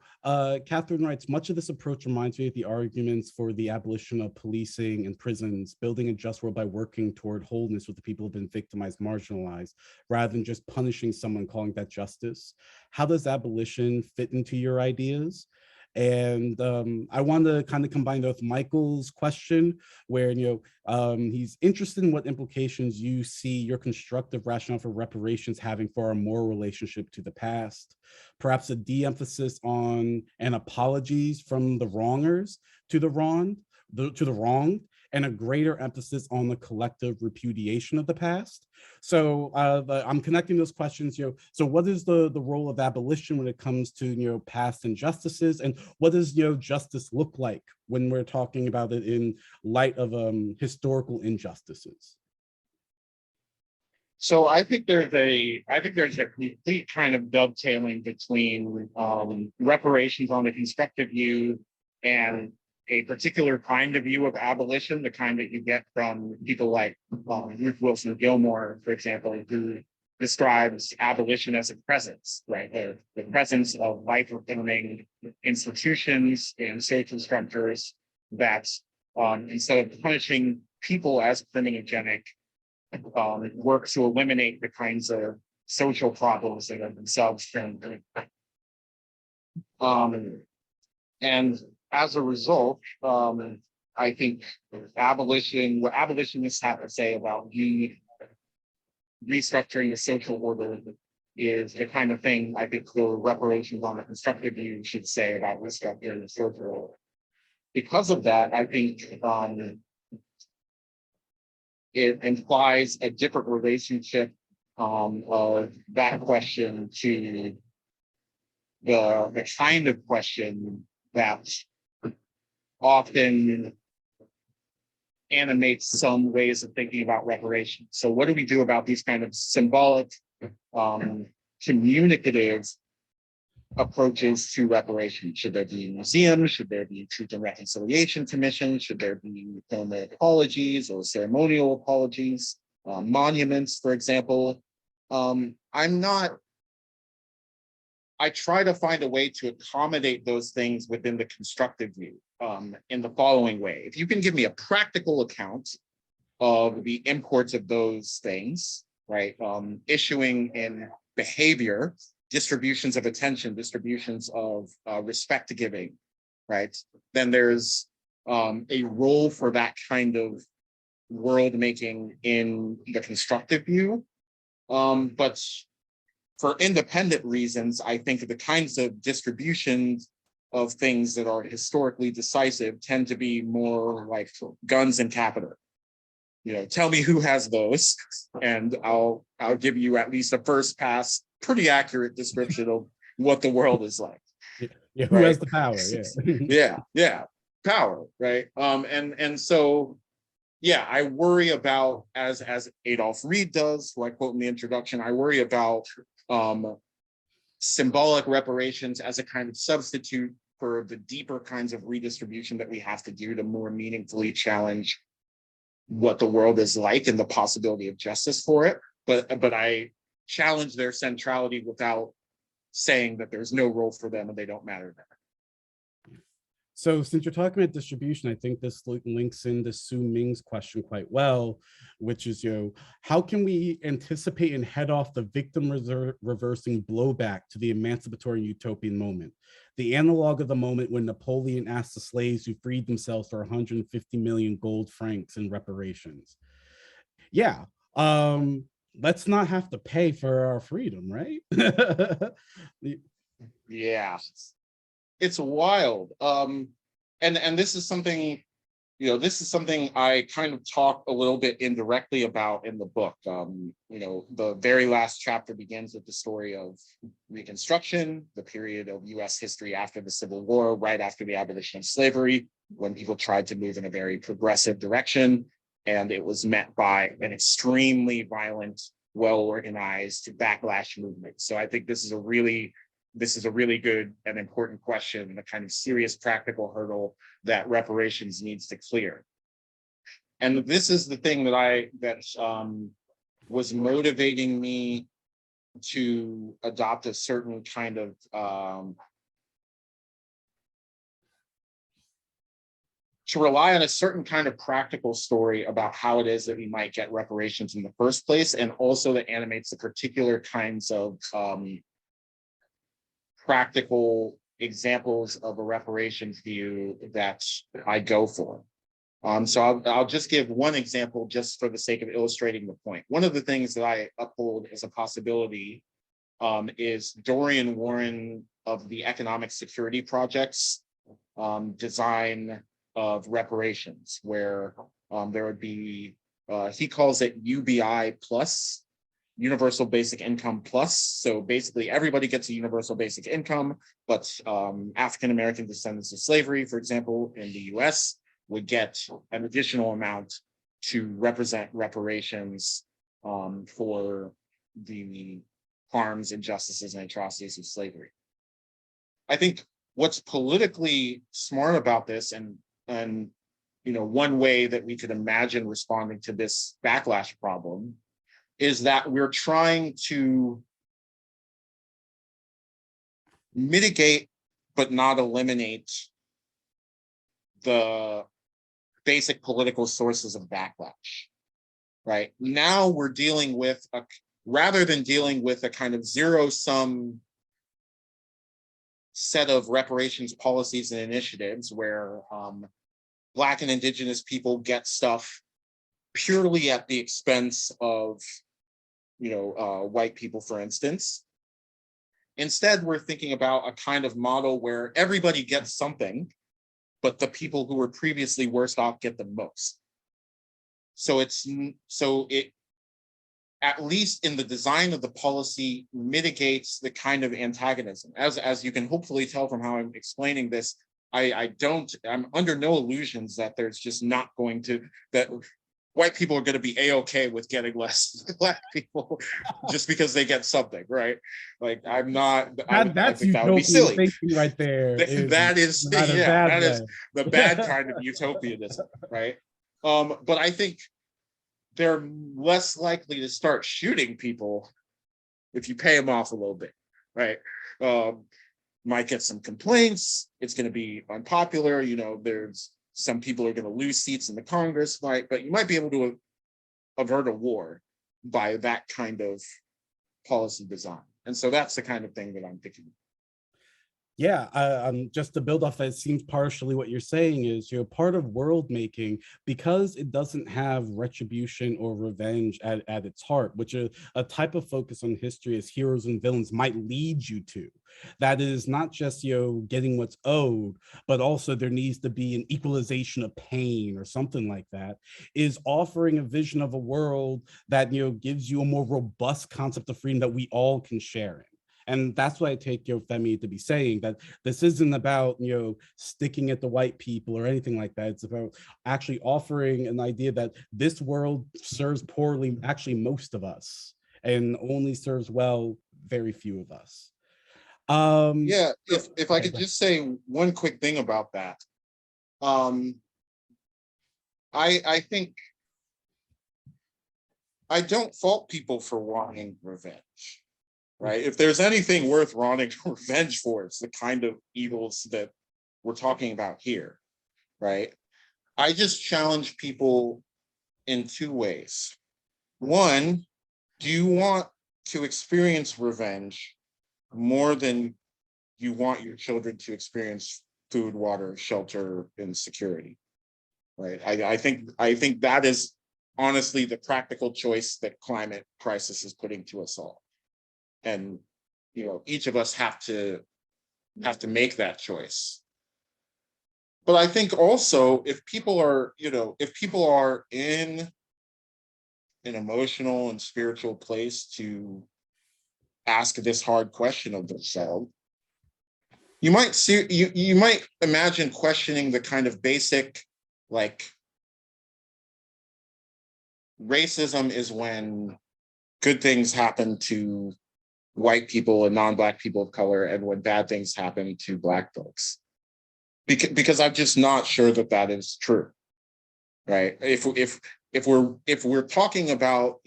writes, much of this approach reminds me of the arguments for the abolition of policing and prisons, building a just world by working toward wholeness with the people who've been victimized, marginalized, rather than just punishing someone, calling that justice. How does abolition fit into your ideas? And I want to kind of combine that with Michael's question, where he's interested in what implications you see your constructive rationale for reparations having for our moral relationship to the past. Perhaps a de-emphasis on and apologies from the wrongers to the wronged, and a greater emphasis on the collective repudiation of the past. So I'm connecting those questions. So what is the role of abolition when it comes to past injustices, and what does justice look like when we're talking about it in light of historical injustices? So I think there's a complete kind of dovetailing between reparations on the constructive view and a particular kind of view of abolition, the kind that you get from people like Ruth Wilson Gilmore, for example, who describes abolition as a presence, right? The presence of life-affirming institutions and social structures that, instead of punishing people as criminogenic, work to eliminate the kinds of social problems that are themselves criminogenic. And as a result, I think what abolitionists have to say about restructuring the social order is the kind of thing I think the reparations on the constructive view should say about restructuring the social order. Because of that, I think it implies a different relationship of that question to the kind of question that often animates some ways of thinking about reparations. So what do we do about these kind of symbolic, communicative approaches to reparations? Should there be museums? Should there be truth and reconciliation commissions? Should there be formal apologies or ceremonial apologies? Monuments, for example. I try to find a way to accommodate those things within the constructive view in the following way. If you can give me a practical account of the imports of those things, right? Issuing in behavior, distributions of attention, distributions of respect giving, right? Then there's a role for that kind of world making in the constructive view. But for independent reasons, I think the kinds of distributions of things that are historically decisive tend to be more like guns and capital. Tell me who has those, and I'll give you at least a first pass, pretty accurate description of what the world is like. Yeah, who has the power? Yeah, power, right? And so, yeah, I worry about, as Adolph Reed does, who I quote in the introduction, I worry about symbolic reparations as a kind of substitute for the deeper kinds of redistribution that we have to do to more meaningfully challenge what the world is like and the possibility of justice for it. But I challenge their centrality without saying that there's no role for them and they don't matter there. So since you're talking about distribution, I think this links into Su Ming's question quite well, which is, how can we anticipate and head off the victim reversing blowback to the emancipatory utopian moment? The analog of the moment when Napoleon asked the slaves who freed themselves for 150 million gold francs in reparations. Yeah, let's not have to pay for our freedom, right? Yeah, it's wild. And this is something, this is something I kind of talk a little bit indirectly about in the book. The very last chapter begins with the story of Reconstruction, the period of US history after the Civil War, right after the abolition of slavery, when people tried to move in a very progressive direction. And it was met by an extremely violent, well-organized backlash movement. So I think this is a really good and important question, and a kind of serious practical hurdle that reparations needs to clear. And this is the thing that was motivating me to adopt a certain kind of to rely on a certain kind of practical story about how it is that we might get reparations in the first place, and also that animates the particular kinds of practical examples of a reparations view that I go for. So I'll just give one example just for the sake of illustrating the point. One of the things that I uphold as a possibility is Dorian Warren of the Economic Security Project's design of reparations, where there would be, he calls it UBI plus, Universal Basic Income Plus. So basically everybody gets a universal basic income, but African-American descendants of slavery, for example, in the US, would get an additional amount to represent reparations for the harms, injustices, and atrocities of slavery. I think what's politically smart about this, and one way that we could imagine responding to this backlash problem, is that we're trying to mitigate but not eliminate the basic political sources of backlash. Right now, we're dealing with rather than dealing with a kind of zero-sum set of reparations policies and initiatives where Black and Indigenous people get stuff purely at the expense of white people, for instance. Instead, we're thinking about a kind of model where everybody gets something, but the people who were previously worse off get the most. So it at least in the design of the policy mitigates the kind of antagonism. As you can hopefully tell from how I'm explaining this, I'm under no illusions that there's just not going to, that white people are going to be a-okay with getting less Black people just because they get something, right? Like, I'm not. I think that would be silly. Thinking right there. That is the bad kind of utopianism, right? But I think they're less likely to start shooting people if you pay them off a little bit, right? Might get some complaints. It's going to be unpopular. There's some people are going to lose seats in the Congress, but you might be able to avert a war by that kind of policy design. And so that's the kind of thing that I'm thinking. Yeah, just to build off that, it seems partially what you're saying is, part of world making, because it doesn't have retribution or revenge at its heart, which a type of focus on history as heroes and villains might lead you to. That is not just, getting what's owed, but also there needs to be an equalization of pain or something like that, is offering a vision of a world that, gives you a more robust concept of freedom that we all can share in. And that's why I take Femi to be saying that this isn't about, sticking at the white people or anything like that. It's about actually offering an idea that this world serves poorly, actually most of us, and only serves well very few of us. Yeah, if I could just say one quick thing about that. I think I don't fault people for wanting revenge. Right? If there's anything worth wanting revenge for, it's the kind of evils that we're talking about here, right? I just challenge people in two ways. One, do you want to experience revenge more than you want your children to experience food, water, shelter, and security? Right. I think that is honestly the practical choice that climate crisis is putting to us all. And each of us have to make that choice. But I think also if people are in an emotional and spiritual place to ask this hard question of themselves, you might imagine questioning the kind of basic, like, racism is when good things happen to white people and non-Black people of color, and when bad things happen to Black folks. Because I'm just not sure that is true, right? If we're talking about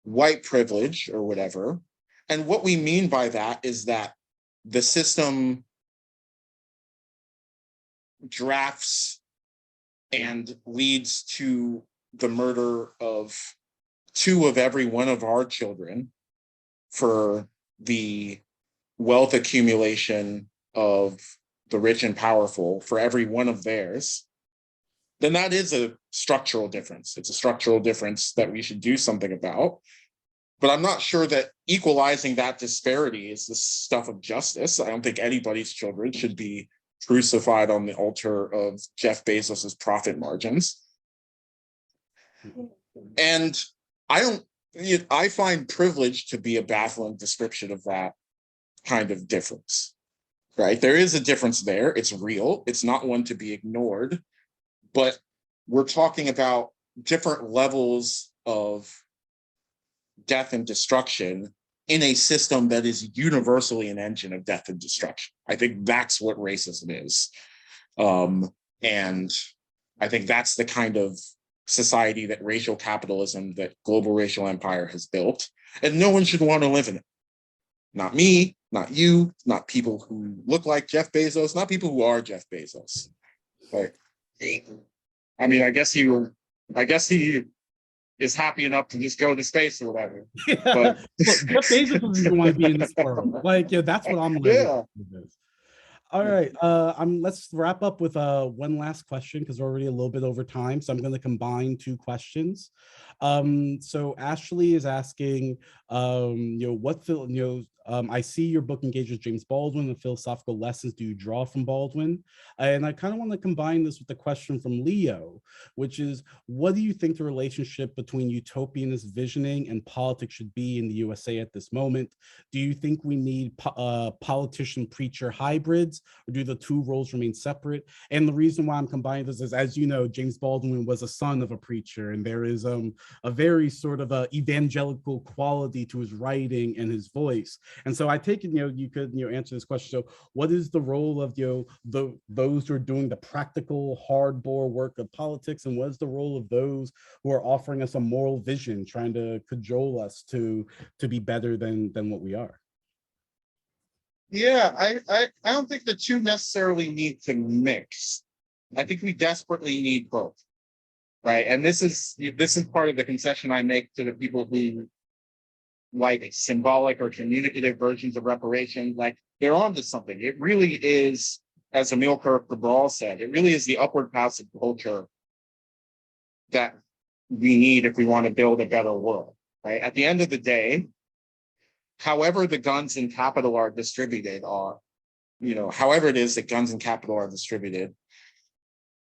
white privilege or whatever, and what we mean by that is that the system drafts and leads to the murder of 2 of every one of our children for the wealth accumulation of the rich and powerful, for every one of theirs, then that is a structural difference. It's a structural difference that we should do something about. But I'm not sure that equalizing that disparity is the stuff of justice. I don't think anybody's children should be crucified on the altar of Jeff Bezos's profit margins. And I find privilege to be a baffling description of that kind of difference, right? There is a difference there. It's real. It's not one to be ignored, but we're talking about different levels of death and destruction in a system that is universally an engine of death and destruction. I think that's what racism is. And I think that's the kind of society that racial capitalism, that global racial empire has built. And no one should want to live in it. Not me, not you, not people who look like Jeff Bezos, not people who are Jeff Bezos. Like, I mean, I guess he is happy enough to just go to space or whatever. Yeah. But Look, Jeff Bezos doesn't even want to be in this world. Like, that's what I'm learning. Yeah. All right, let's wrap up with one last question because we're already a little bit over time. So I'm going to combine 2 questions. So Ashley is asking, I see your book engages James Baldwin. The philosophical lessons do you draw from Baldwin? And I kind of want to combine this with the question from Leo, which is, what do you think the relationship between utopianist visioning and politics should be in the USA at this moment? Do you think we need politician-preacher hybrids, or do the 2 roles remain separate? And the reason why I'm combining this is, as you know, James Baldwin was a son of a preacher, and there is a very sort of evangelical quality to his writing and his voice. And so I take it, you could, answer this question. So what is the role of, those who are doing the practical, hardbore work of politics? And what is the role of those who are offering us a moral vision, trying to cajole us to be better than what we are? Yeah, I don't think the 2 necessarily need to mix. I think we desperately need both, right? And this is part of the concession I make to the people who like symbolic or communicative versions of reparations. Like, they're onto something. It really is, as Emil Cabral said, it really is the upward passive culture that we need if we want to build a better world, right? At the end of the day, however the guns and capital are distributed, however it is that guns and capital are distributed,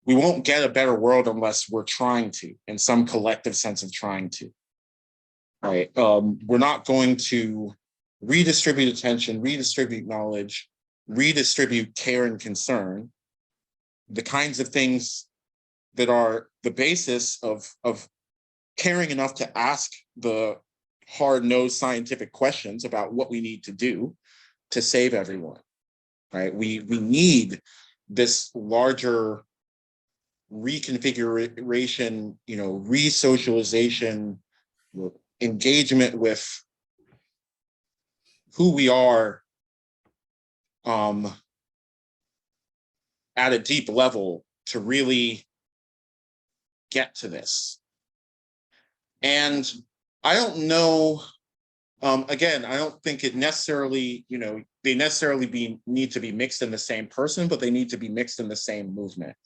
we won't get a better world unless we're trying to, in some collective sense of trying to. Right. We're not going to redistribute attention, redistribute knowledge, redistribute care and concern, the kinds of things that are the basis of caring enough to ask the hard-nosed scientific questions about what we need to do to save everyone. Right. We need this larger reconfiguration, resocialization, engagement with who we are, at a deep level to really get to this. And I don't know, again, I don't think it necessarily, they necessarily need to be mixed in the same person, but they need to be mixed in the same movement.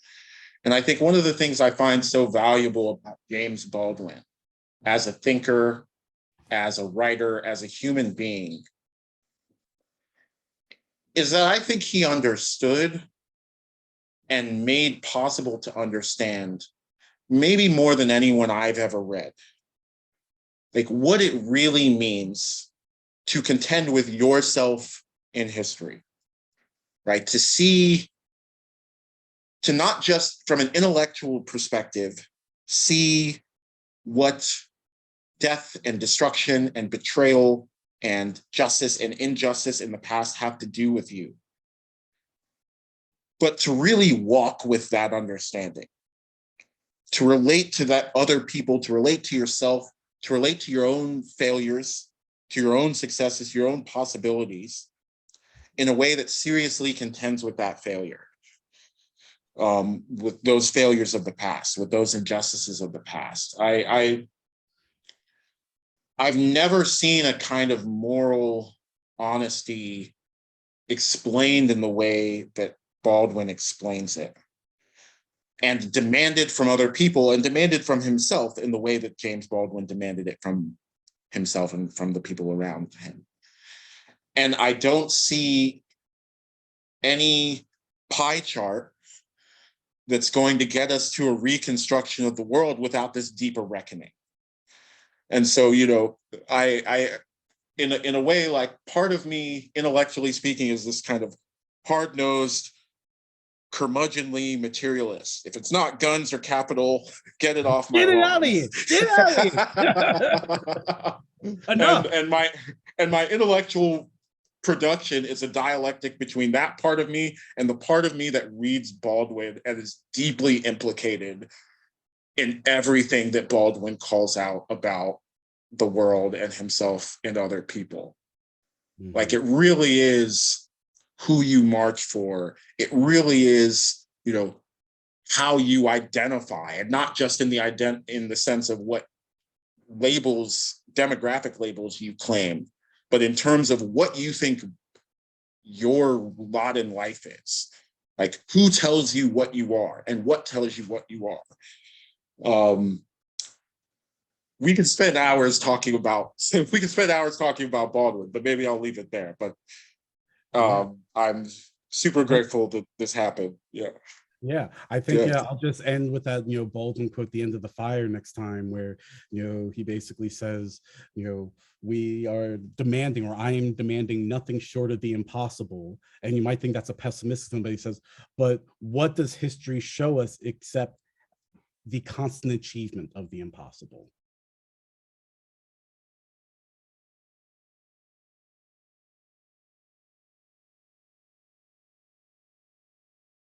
And I think one of the things I find so valuable about James Baldwin as a thinker, as a writer, as a human being, is that I think he understood and made possible to understand, maybe more than anyone I've ever read, like what it really means to contend with yourself in history, right? To not just from an intellectual perspective, see what death and destruction and betrayal and justice and injustice in the past have to do with you, but to really walk with that understanding, to relate to that other people, to relate to yourself, to relate to your own failures, to your own successes, your own possibilities, in a way that seriously contends with that failure, with those failures of the past, with those injustices of the past. I've never seen a kind of moral honesty explained in the way that Baldwin explains it, and demanded from other people and demanded from himself in the way that James Baldwin demanded it from himself and from the people around him. And I don't see any pie chart that's going to get us to a reconstruction of the world without this deeper reckoning. And so, I in a way, like, part of me, intellectually speaking, is this kind of hard-nosed, curmudgeonly materialist. If it's not guns or capital, get it off my lawn. Get out of here! Get out of here! Enough. And my intellectual production is a dialectic between that part of me and the part of me that reads Baldwin and is deeply implicated in everything that Baldwin calls out about the world and himself and other people. Mm-hmm. Like, it really is who you march for. It really is, how you identify, and not just in the sense of what labels, demographic labels you claim, but in terms of what you think your lot in life is. Like, who tells you what you are and what tells you what you are. We could spend hours talking about Baldwin, but maybe I'll leave it there. But I'm super grateful that this happened. Yeah, I think, I'll just end with that, Baldwin quote, "The end of the fire," next time, where, he basically says, we are demanding, or I am demanding, nothing short of the impossible. And you might think that's a pessimistic thing, but he says, but what does history show us except the constant achievement of the impossible?